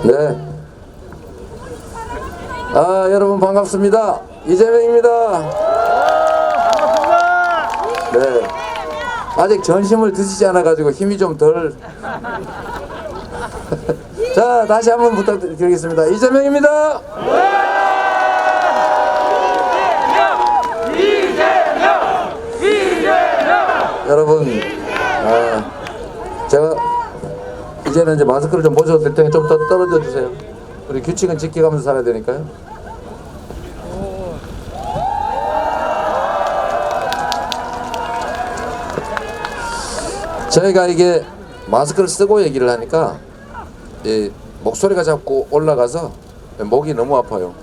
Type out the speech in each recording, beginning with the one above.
네. 여러분 반갑습니다. 이재명입니다. 네. 아직 전심을 드시지 않아가지고 힘이 좀 덜. 자, 다시 한번 부탁드리겠습니다. 이재명입니다. 여러분, 제가 이제는 이제 마스크를 좀 벗어도 될 테니 좀 더 떨어져 주세요. 우리 규칙은 지켜가면서 살아야 되니까요. 저희가 이게 마스크를 쓰고 얘기를 하니까 이 목소리가 자꾸 올라가서 목이 너무 아파요.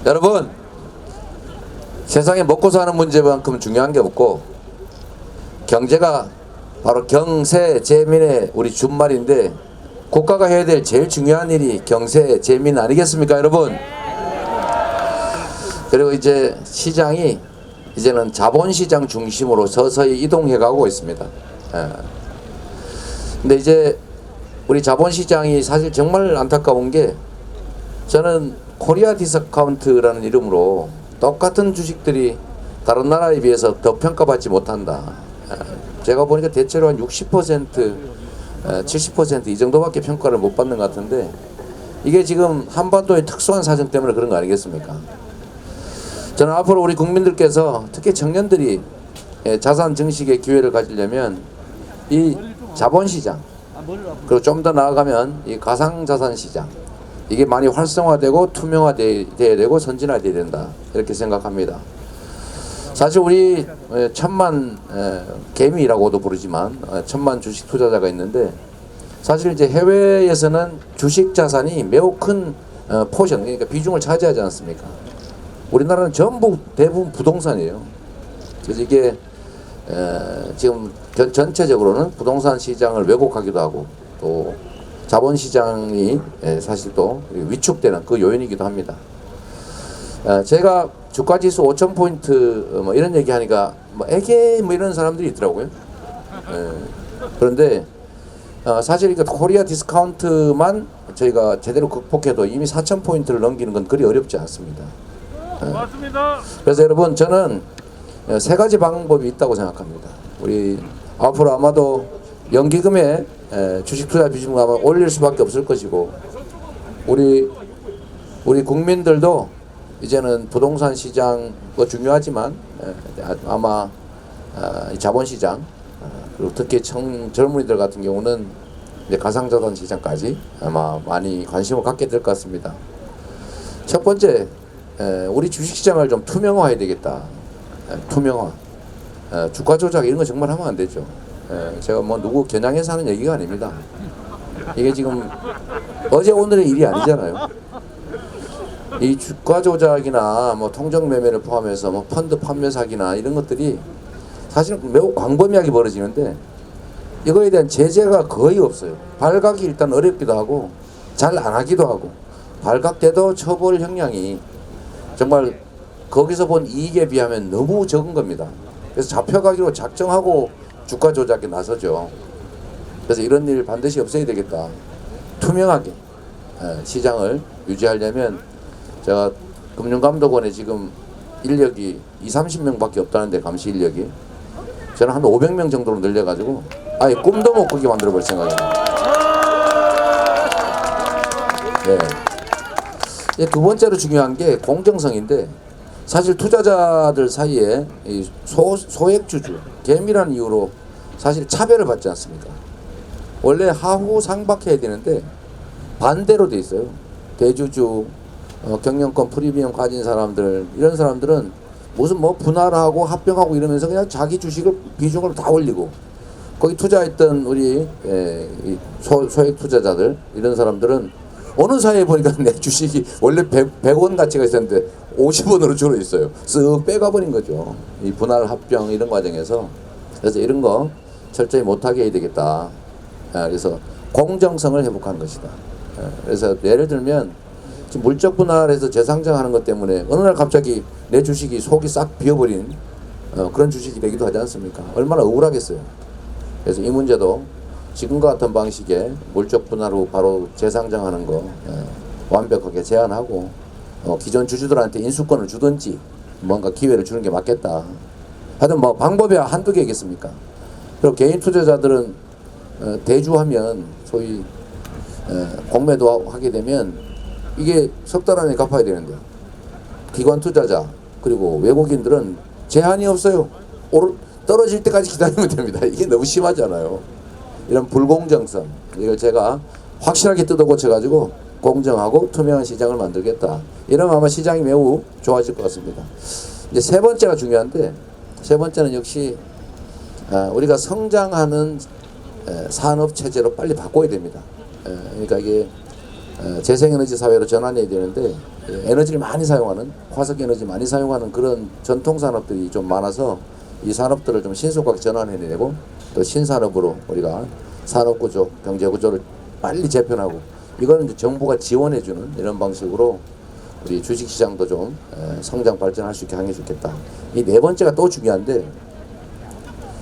여러분, 세상에 먹고 사는 문제만큼 중요한 게 없고, 경제가 바로 경세 재민의 우리 준말인데, 국가가 해야 될 제일 중요한 일이 경세 재민 아니겠습니까, 여러분? 그리고 이제 시장이 이제는 자본시장 중심으로 서서히 이동해 가고 있습니다. 근데 이제 우리 자본시장이 사실 정말 안타까운 게, 저는 코리아 디스카운트라는 이름으로 똑같은 주식들이 다른 나라에 비해서 더 평가받지 못한다. 제가 보니까 대체로 한 60%, 70% 이 정도밖에 평가를 못 받는 것 같은데, 이게 지금 한반도의 특수한 사정 때문에 그런 거 아니겠습니까? 저는 앞으로 우리 국민들께서, 특히 청년들이 자산 증식의 기회를 가지려면 이 자본시장, 그리고 좀 더 나아가면 이 가상자산 시장, 이게 많이 활성화되고 투명화돼야 되고 선진화돼야 된다, 이렇게 생각합니다. 사실 우리 천만 개미라고도 부르지만 천만 주식 투자자가 있는데, 사실 이제 해외에서는 주식 자산이 매우 큰 포션, 그러니까 비중을 차지하지 않습니까? 우리나라는 전부 대부분 부동산이에요. 그래서 이게 지금 전체적으로는 부동산 시장을 왜곡하기도 하고, 또 자본시장이 사실 또 위축되는 그 요인이기도 합니다. 제가 주가지수 5,000포인트 뭐 이런 얘기하니까 뭐 에게 뭐 이런 사람들이 있더라고요. 그런데 사실 이거 코리아 디스카운트만 저희가 제대로 극복해도 이미 4,000포인트를 넘기는 건 그리 어렵지 않습니다. 고맙습니다. 그래서 여러분, 저는 세 가지 방법이 있다고 생각합니다. 우리 앞으로 아마도 연기금의 주식 투자 비중을 아마 올릴 수밖에 없을 것이고, 우리 국민들도 이제는 부동산 시장도 중요하지만 아마 자본시장, 그리고 특히 젊은이들 같은 경우는 이제 가상자산 시장까지 아마 많이 관심을 갖게 될 것 같습니다. 첫 번째, 우리 주식시장을 좀 투명화해야 되겠다. 투명화, 주가 조작 이런 거 정말 하면 안 되죠. 제가 뭐 누구 겨냥해서 하는 얘기가 아닙니다. 이게 지금 어제 오늘의 일이 아니잖아요. 이 주가 조작이나 뭐 통정 매매를 포함해서 뭐 펀드 판매 사기나 이런 것들이 사실 매우 광범위하게 벌어지는데, 이거에 대한 제재가 거의 없어요. 발각이 일단 어렵기도 하고 잘 안 하기도 하고, 발각돼도 처벌 형량이 정말 거기서 본 이익에 비하면 너무 적은 겁니다. 그래서 잡혀가기로 작정하고 주가 조작에 나서죠. 그래서 이런 일 반드시 없애야 되겠다. 투명하게 시장을 유지하려면, 제가 금융감독원에 지금 인력이 20-30명밖에 없다는데, 감시 인력이 저는 한 500명 정도로 늘려가지고 아예 꿈도 못 꾸게 만들어볼 생각입니다. 네. 두 번째로 중요한 게 공정성인데, 사실 투자자들 사이에 이 소액주주, 개미라는 이유로 사실 차별을 받지 않습니까? 원래 하후 상박해야 되는데 반대로 돼 있어요. 대주주, 경영권 프리미엄 가진 사람들, 이런 사람들은 무슨 뭐 분할하고 합병하고 이러면서 그냥 자기 주식을 비중을 다 올리고, 거기 투자했던 우리 소액 투자자들, 이런 사람들은 어느 사이에 보니까 내 주식이 원래 100원 가치가 있었는데 50원으로 줄어 있어요. 쓱 빼가버린 거죠. 이 분할 합병 이런 과정에서. 그래서 이런 거 철저히 못하게 해야 되겠다. 그래서 공정성을 회복하는 것이다. 그래서 예를 들면 지금 물적 분할해서 재상장하는 것 때문에 어느 날 갑자기 내 주식이 속이 싹 비어버린 그런 주식이 되기도 하지 않습니까? 얼마나 억울하겠어요. 그래서 이 문제도 지금과 같은 방식의 물적 분할 후 바로 재상장하는 거 완벽하게 제한하고 기존 주주들한테 인수권을 주든지 뭔가 기회를 주는 게 맞겠다. 하여튼 뭐 방법이 한두 개겠습니까? 그리고 개인 투자자들은 대주하면 소위 공매도 하게 되면 이게 석 달 안에 갚아야 되는데 기관 투자자 그리고 외국인들은 제한이 없어요. 떨어질 때까지 기다리면 됩니다. 이게 너무 심하잖아요. 이런 불공정성 이걸 제가 확실하게 뜯어 고쳐가지고 공정하고 투명한 시장을 만들겠다. 이러면 아마 시장이 매우 좋아질 것 같습니다. 이제 세 번째가 중요한데 세 번째는 역시 우리가 성장하는 산업 체제로 빨리 바꿔야 됩니다. 그러니까 이게 재생에너지 사회로 전환해야 되는데 에너지를 많이 사용하는 화석에너지 많이 사용하는 그런 전통 산업들이 좀 많아서 이 산업들을 좀 신속하게 전환해내고 또 신산업으로 우리가 산업구조, 경제구조를 빨리 재편하고 이거는 이제 정부가 지원해주는 이런 방식으로 우리 주식시장도 좀 성장 발전할 수 있게 하는 게 좋겠다. 이 네 번째가 또 중요한데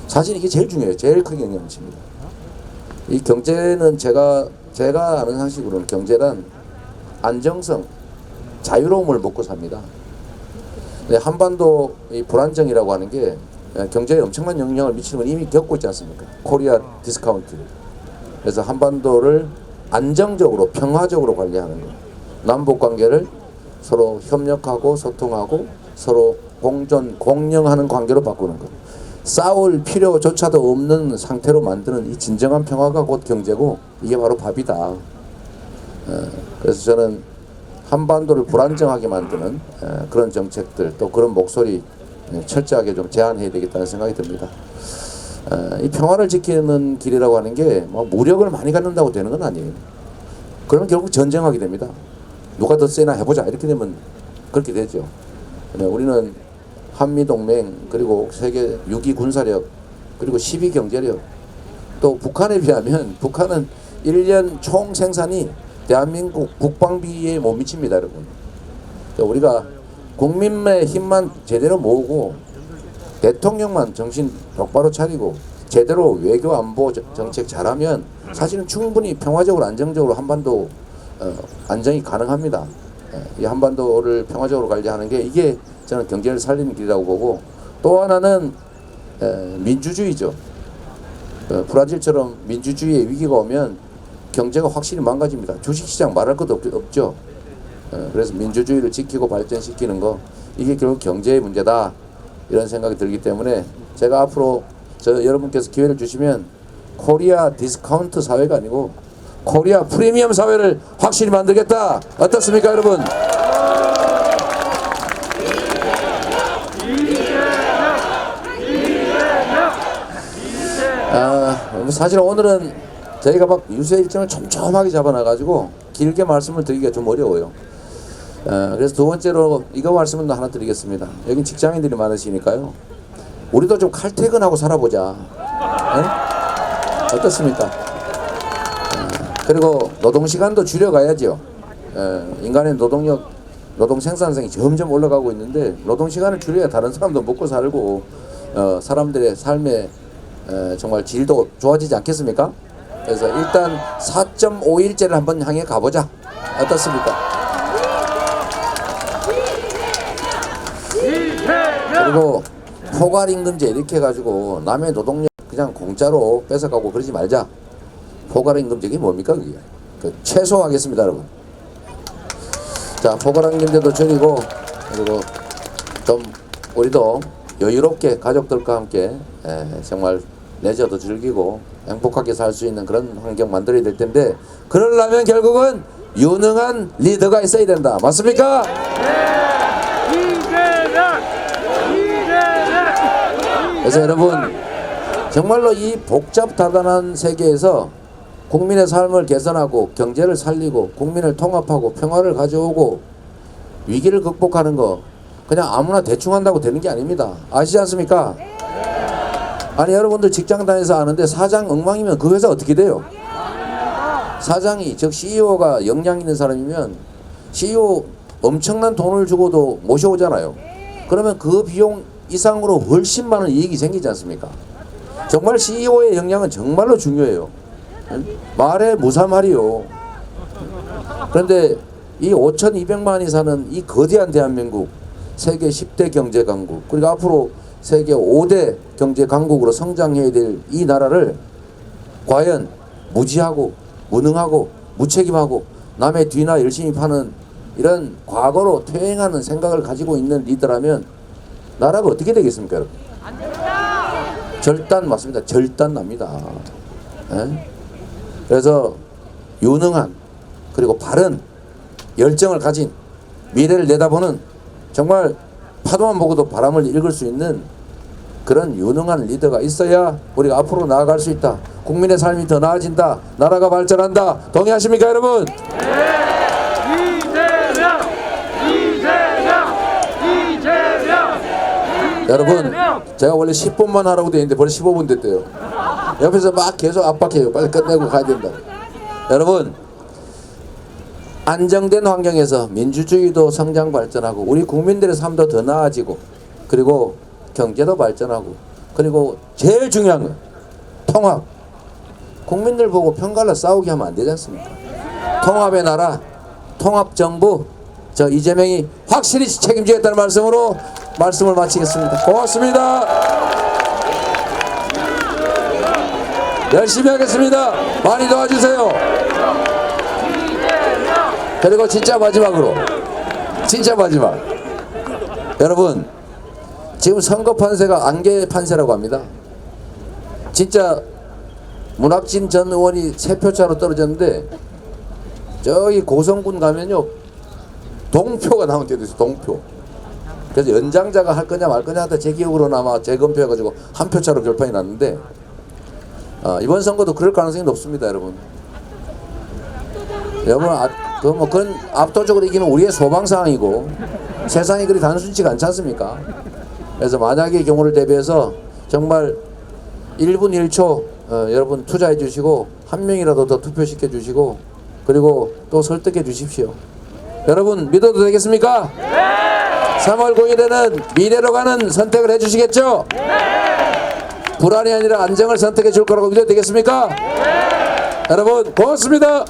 사실 이게 제일 중요해요. 제일 크게 영향을 미칩니다. 이 경제는 제가 아는 상식으로는 경제란 안정성, 자유로움을 먹고 삽니다. 한반도 이 불안정이라고 하는 게 경제에 엄청난 영향을 미치는 건 이미 겪고 있지 않습니까? 코리아 디스카운트. 그래서 한반도를 안정적으로 평화적으로 관리하는 것. 남북 관계를 서로 협력하고 소통하고 서로 공영하는 관계로 바꾸는 것. 싸울 필요조차도 없는 상태로 만드는 이 진정한 평화가 곧 경제고 이게 바로 밥이다. 그래서 저는 한반도를 불안정하게 만드는 그런 정책들 또 그런 목소리 철저하게 좀 제한해야 되겠다는 생각이 듭니다. 이 평화를 지키는 길이라고 하는 게 뭐 무력을 많이 갖는다고 되는 건 아니에요. 그러면 결국 전쟁하게 됩니다. 누가 더 세나 해보자 이렇게 되면 그렇게 되죠. 우리는 한미동맹 그리고 세계 6위 군사력 그리고 10위 경제력 또 북한에 비하면 북한은 1년 총 생산이 대한민국 국방비에 못 미칩니다, 여러분. 우리가 국민의 힘만 제대로 모으고 대통령만 정신 똑바로 차리고 제대로 외교 안보 정책 잘하면 사실은 충분히 평화적으로 안정적으로 한반도 안정이 가능합니다. 이 한반도를 평화적으로 관리하는 게 이게 저는 경제를 살리는 길이라고 보고 또 하나는 민주주의죠. 브라질처럼 민주주의의 위기가 오면 경제가 확실히 망가집니다. 주식시장 말할 것도 없죠. 그래서 민주주의를 지키고 발전시키는 거 이게 결국 경제의 문제다 이런 생각이 들기 때문에 제가 앞으로 여러분께서 기회를 주시면 코리아 디스카운트 사회가 아니고 코리아 프리미엄 사회를 확실히 만들겠다. 어떻습니까, 여러분? 사실 오늘은 저희가 막 유세 일정을 촘촘하게 잡아놔가지고 길게 말씀을 드리기가 좀 어려워요. 그래서 두 번째로 이거 말씀을 하나 드리겠습니다. 여긴 직장인들이 많으시니까요. 우리도 좀 칼퇴근하고 살아보자. 네? 어떻습니까? 그리고 노동시간도 줄여가야죠. 인간의 노동 생산성이 점점 올라가고 있는데 노동시간을 줄여야 다른 사람도 먹고 살고 사람들의 삶의 정말 질도 좋아지지 않겠습니까? 그래서 일단 4.5일제를 한번 향해 가보자. 어떻습니까? 그리고 포괄임금제 이렇게 해가지고 남의 노동력 그냥 공짜로 뺏어가고 그러지 말자. 포괄임금제가 뭡니까 그게? 최소화하겠습니다, 여러분. 자, 포괄임금제도 줄이고 그리고 좀 우리도 여유롭게 가족들과 함께 정말 레저도 즐기고 행복하게 살 수 있는 그런 환경 만들어야 될 텐데 그러려면 결국은 유능한 리더가 있어야 된다. 맞습니까? 그래서 여러분 정말로 이 복잡다단한 세계에서 국민의 삶을 개선하고 경제를 살리고 국민을 통합하고 평화를 가져오고 위기를 극복하는 거 그냥 아무나 대충 한다고 되는 게 아닙니다. 아시지 않습니까? 아니 여러분들 직장 다녀서 아는데 사장 엉망이면 그 회사 어떻게 돼요? 사장이 즉 CEO가 역량 있는 사람이면 CEO 엄청난 돈을 주고도 모셔오잖아요. 그러면 그 비용 이상으로 훨씬 많은 이익이 생기지 않습니까? 정말 CEO의 역량은 정말로 중요해요. 말에 무사말이요. 그런데 이 5,200만이 사는 이 거대한 대한민국, 세계 10대 경제 강국, 그리고 앞으로 세계 5대 경제 강국으로 성장해야 될 이 나라를 과연 무지하고 무능하고 무책임하고 남의 뒤나 열심히 파는 이런 과거로 퇴행하는 생각을 가지고 있는 리더라면 나라가 어떻게 되겠습니까, 여러분? 절단 맞습니다. 절단 납니다. 예? 그래서 유능한 그리고 바른 열정을 가진 미래를 내다보는 정말 파도만 보고도 바람을 읽을 수 있는 그런 유능한 리더가 있어야 우리가 앞으로 나아갈 수 있다. 국민의 삶이 더 나아진다. 나라가 발전한다. 동의하십니까, 여러분? 이재명! 이재명! 이재명! 여러분, 제가 원래 10분만 하라고 돼 있는데 벌써 15분 됐대요. 옆에서 막 계속 압박해요. 빨리 끝내고 가야 된다. 여러분, 안정된 환경에서 민주주의도 성장 발전하고 우리 국민들의 삶도 더 나아지고 그리고 경제도 발전하고 그리고 제일 중요한 건 통합. 국민들 보고 편갈라 싸우게 하면 안 되지 않습니까? 통합의 나라, 통합정부, 저 이재명이 확실히 책임지겠다는 말씀으로 말씀을 마치겠습니다. 고맙습니다. 열심히 하겠습니다. 많이 도와주세요. 그리고 진짜 마지막으로, 진짜 마지막, 여러분 지금 선거 판세가 안개 판세라고 합니다. 진짜 문학진 전 의원이 3표 차로 떨어졌는데 저기 고성군 가면요 동표가 나온 데도 있어요. 동표. 그래서 연장자가 할 거냐 말 거냐 하다 제 기억으로는 아마 재검표해가지고 1표 차로 결판이 났는데 이번 선거도 그럴 가능성이 높습니다, 여러분. 여러분, 그건 압도적으로 이기는 우리의 소망사항이고 세상이 그리 단순치가 않지 않습니까? 그래서 만약의 경우를 대비해서 정말 1분 1초 여러분 투자해 주시고 한 명이라도 더 투표시켜 주시고 그리고 또 설득해 주십시오. 여러분 믿어도 되겠습니까? 네! 3월 9일에는 미래로 가는 선택을 해 주시겠죠? 네! 불안이 아니라 안정을 선택해 줄 거라고 믿어도 되겠습니까? 네! 여러분 고맙습니다.